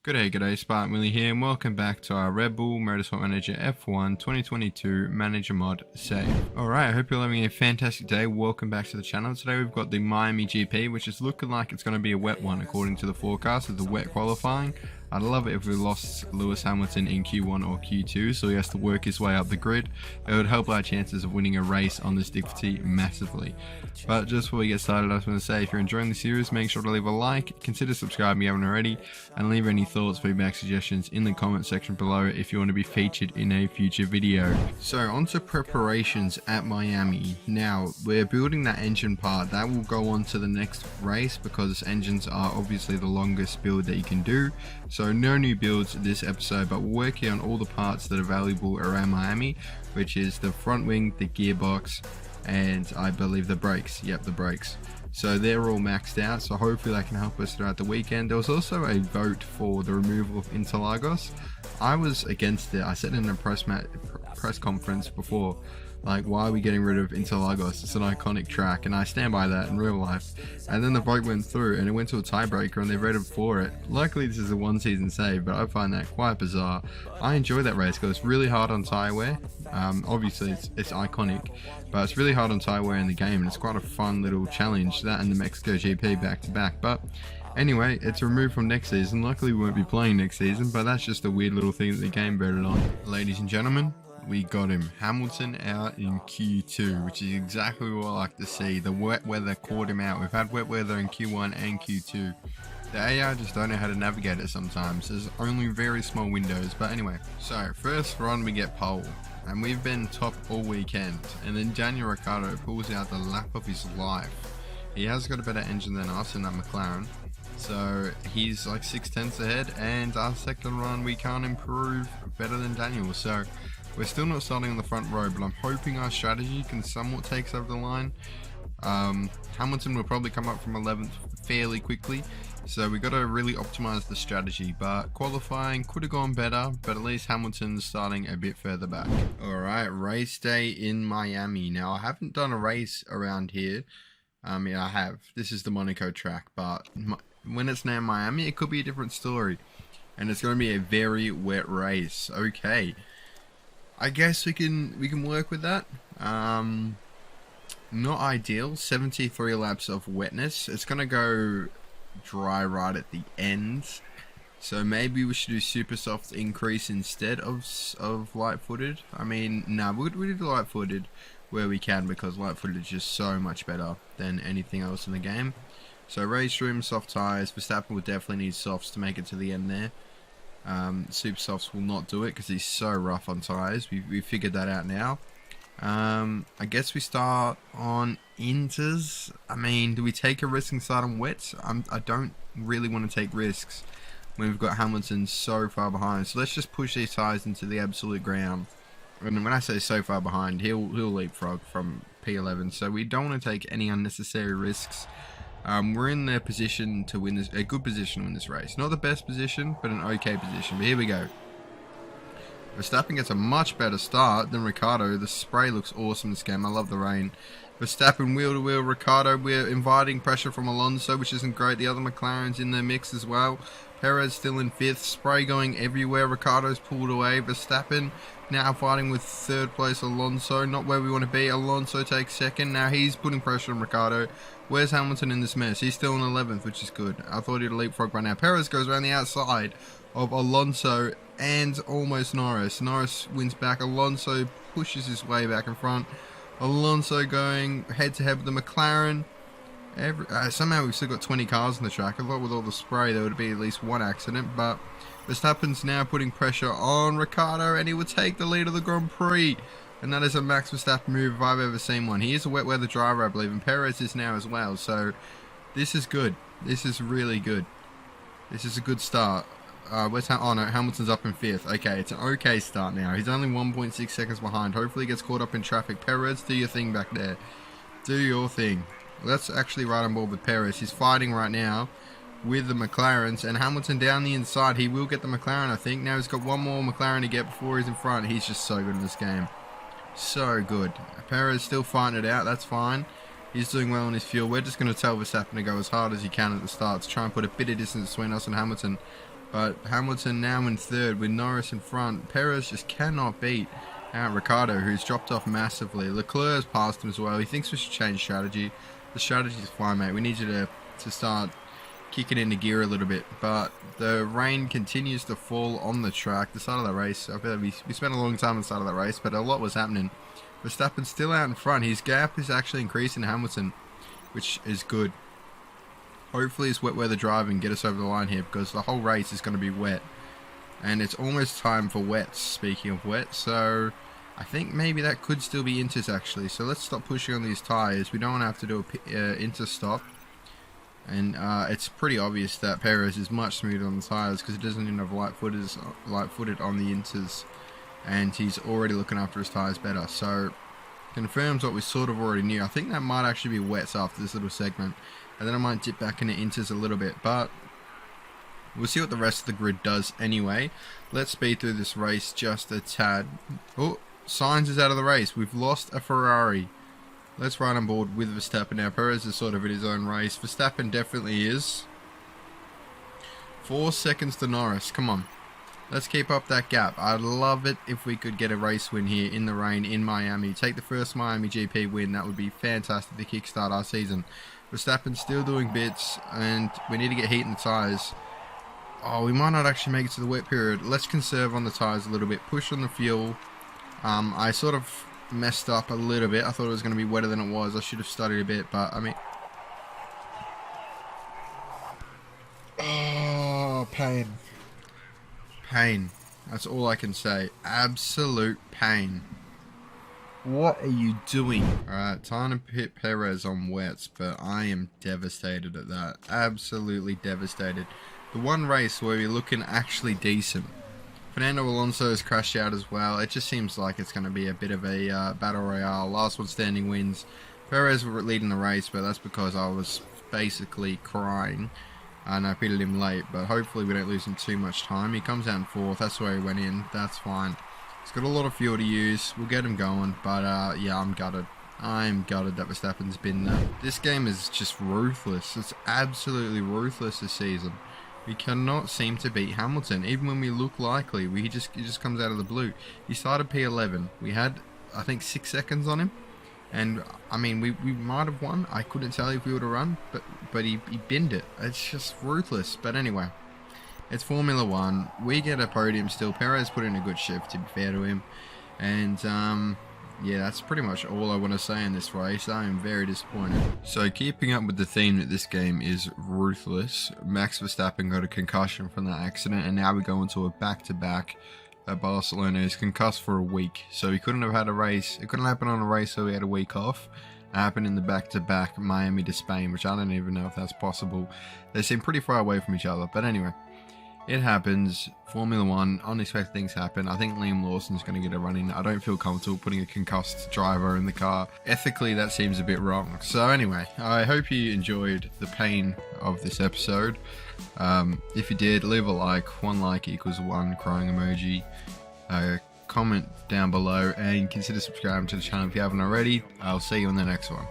G'day, Spartan Willie here, and welcome back to our Red Bull Motorsport Manager F1 2022 Manager Mod save. Alright, I hope you're having a fantastic day. Welcome back to the channel. Today we've got the Miami GP, which is looking like it's going to be a wet one according to the forecast of the wet qualifying. I'd love it if we lost Lewis Hamilton in Q1 or Q2, so he has to work his way up the grid. It would help our chances of winning a race on this difficulty massively. But just before we get started, I just want to say if you're enjoying the series, make sure to leave a like, consider subscribing if you haven't already, and leave any thoughts, feedback, suggestions in the comment section below if you want to be featured in a future video. So onto preparations at Miami. Now we're building that engine part that will go on to the next race because engines are obviously the longest build that you can do. So no new builds this episode, but we're working on all the parts that are valuable around Miami, which is the front wing, the gearbox, and I believe the brakes. Yep, the brakes. So they're all maxed out, so hopefully that can help us throughout the weekend. There was also a vote for the removal of Interlagos. I was against it. I said in a press conference before, like, why are we getting rid of Interlagos? It's an iconic track, and I stand by that in real life. And then the vote went through, and it went to a tiebreaker, and they voted for it. Luckily, this is a one-season save, but I find that quite bizarre. I enjoy that race because it's really hard on tyre wear. Obviously, it's iconic, but it's really hard on tyre wear in the game, and it's quite a fun little challenge. That and the Mexico GP back-to-back. But anyway, it's removed from next season. Luckily, we won't be playing next season, but that's just a weird little thing that the game voted on. Ladies and gentlemen, we got him. Hamilton out in Q2, which is exactly what I like to see. The wet weather caught him out. We've had wet weather in Q1 and Q2. The AI just don't know how to navigate it sometimes. There's only very small windows. But anyway, so first run we get pole. And we've been top all weekend. And then Daniel Ricciardo pulls out the lap of his life. He has got a better engine than us in that McLaren. So he's like 6/10 ahead. And our second run we can't improve better than Daniel. So we're still not starting on the front row, but I'm hoping our strategy can somewhat take us over the line. Hamilton will probably come up from 11th fairly quickly, so we got to really optimize the strategy. But qualifying could have gone better, but at least Hamilton's starting a bit further back. Alright, race day in Miami. Now, I haven't done a race around here. Yeah, I have. This is the Monaco track, but when it's now Miami, it could be a different story. And it's going to be a very wet race. Okay. I guess we can work with that. Not ideal. 73 laps of wetness. It's gonna go dry right at the end. So maybe we should do super soft increase instead of light footed. I mean, nah, we do the light footed where we can because light footed is just so much better than anything else in the game. So race room, soft tires. Verstappen will definitely need softs to make it to the end there. Super softs will not do it because he's so rough on tires. We figured that out now. I guess we start on inters. I mean, do we take a risk and start on wets? I don't really want to take risks when we've got Hamilton so far behind. So let's just push these tires into the absolute ground. And when I say so far behind, he'll leapfrog from P11. So we don't want to take any unnecessary risks. We're in the position to win this, a good position to win this race. Not the best position, but an okay position. But here we go. Verstappen gets a much better start than Ricciardo. The spray looks awesome this game. I love the rain. Verstappen wheel to wheel. Ricciardo, we're inviting pressure from Alonso, which isn't great. The other McLaren's in the mix as well. Perez still in 5th. Spray going everywhere. Ricciardo's pulled away. Verstappen now fighting with 3rd place Alonso. Not where we want to be. Alonso takes 2nd. Now he's putting pressure on Ricciardo. Where's Hamilton in this mess? He's still in 11th, which is good. I thought he'd leapfrog by now. Perez goes around the outside of Alonso and almost Norris. Norris wins back. Alonso pushes his way back in front. Alonso going head-to-head with the McLaren. Somehow we've still got 20 cars on the track. I thought with all the spray there would be at least one accident, but Verstappen's now putting pressure on Ricciardo, and he will take the lead of the Grand Prix. And that is a Max Verstappen move if I've ever seen one. He is a wet weather driver, I believe, and Perez is now as well. So this is good. This is really good. This is a good start. Oh no, Hamilton's up in 5th. Okay, it's an okay start now. He's only 1.6 seconds behind. Hopefully he gets caught up in traffic. Perez, do your thing back there. Do your thing. Let's actually right on board with Perez. He's fighting right now with the McLarens, and Hamilton down the inside. He will get the McLaren, I think. Now he's got one more McLaren to get before he's in front. He's just so good in this game. So good. Perez still fighting it out. That's fine. He's doing well on his fuel. We're just going to tell Verstappen to go as hard as he can at the start to try and put a bit of distance between us and Hamilton. But Hamilton now in third with Norris in front. Perez just cannot beat Ricciardo, who's dropped off massively. Leclerc has passed him as well. He thinks we should change strategy. The strategy's fine, mate. We need you to start kicking into gear a little bit. But the rain continues to fall on the track. The start of the race, I bet we spent a long time on the start of the race, but a lot was happening. Verstappen's still out in front. His gap is actually increasing to Hamilton, which is good. Hopefully his wet weather driving get us over the line here, because the whole race is going to be wet. And it's almost time for wets, speaking of wet. So I think maybe that could still be inters actually. So let's stop pushing on these tyres. We don't want to have to do a inter stop. And it's pretty obvious that Perez is much smoother on the tyres, because he doesn't even have light-footed on the inters. And he's already looking after his tyres better. So confirms what we sort of already knew. I think that might actually be wets after this little segment. And then I might dip back into inters a little bit. But we'll see what the rest of the grid does anyway. Let's speed through this race just a tad. Oh, Sainz is out of the race. We've lost a Ferrari. Let's ride on board with Verstappen now. Perez is sort of in his own race. Verstappen definitely is. 4 seconds to Norris. Come on. Let's keep up that gap. I'd love it if we could get a race win here in the rain in Miami. Take the first Miami GP win. That would be fantastic to kickstart our season. Verstappen's still doing bits, and we need to get heat in the tyres. Oh, we might not actually make it to the wet period. Let's conserve on the tyres a little bit. Push on the fuel. I sort of messed up a little bit. I thought it was going to be wetter than it was. I should have studied a bit, but I mean... Oh, pain. Pain. That's all I can say. Absolute pain. What are you doing? Alright, time to hit Perez on wets, but I am devastated at that. Absolutely devastated. The one race where we're looking actually decent. Fernando Alonso has crashed out as well. It just seems like it's going to be a bit of a battle royale. Last one standing wins. Perez were leading the race, but that's because I was basically crying. And I pitted him late, but hopefully we don't lose him too much time. He comes out in fourth. That's where he went in. That's fine. He's got a lot of fuel to use. We'll get him going. But yeah, I'm gutted. I'm gutted that Verstappen's been there. This game is just ruthless. It's absolutely ruthless this season. We cannot seem to beat Hamilton, even when we look likely. He just comes out of the blue. He started P11. We had, I think, 6 seconds on him. And, I mean, we might have won. I couldn't tell you if we would have run, but he binned it. It's just ruthless. But anyway, it's Formula 1. We get a podium still. Perez put in a good shift, to be fair to him. And, yeah, that's pretty much all I want to say in this race. I am very disappointed. So, keeping up with the theme that this game is ruthless, Max Verstappen got a concussion from that accident, and now we go into a back-to-back at Barcelona. He's concussed for a week, so he couldn't have had a race. It couldn't happen on a race, so he had a week off. It happened in the back-to-back Miami to Spain, which I don't even know if that's possible. They seem pretty far away from each other, but anyway. It happens. Formula 1, unexpected things happen. I think Liam Lawson's going to get a run in. I don't feel comfortable putting a concussed driver in the car. Ethically, that seems a bit wrong. So anyway, I hope you enjoyed the pain of this episode. If you did, leave a like. 1 like equals 1 crying emoji. Comment down below and consider subscribing to the channel if you haven't already. I'll see you on the next one.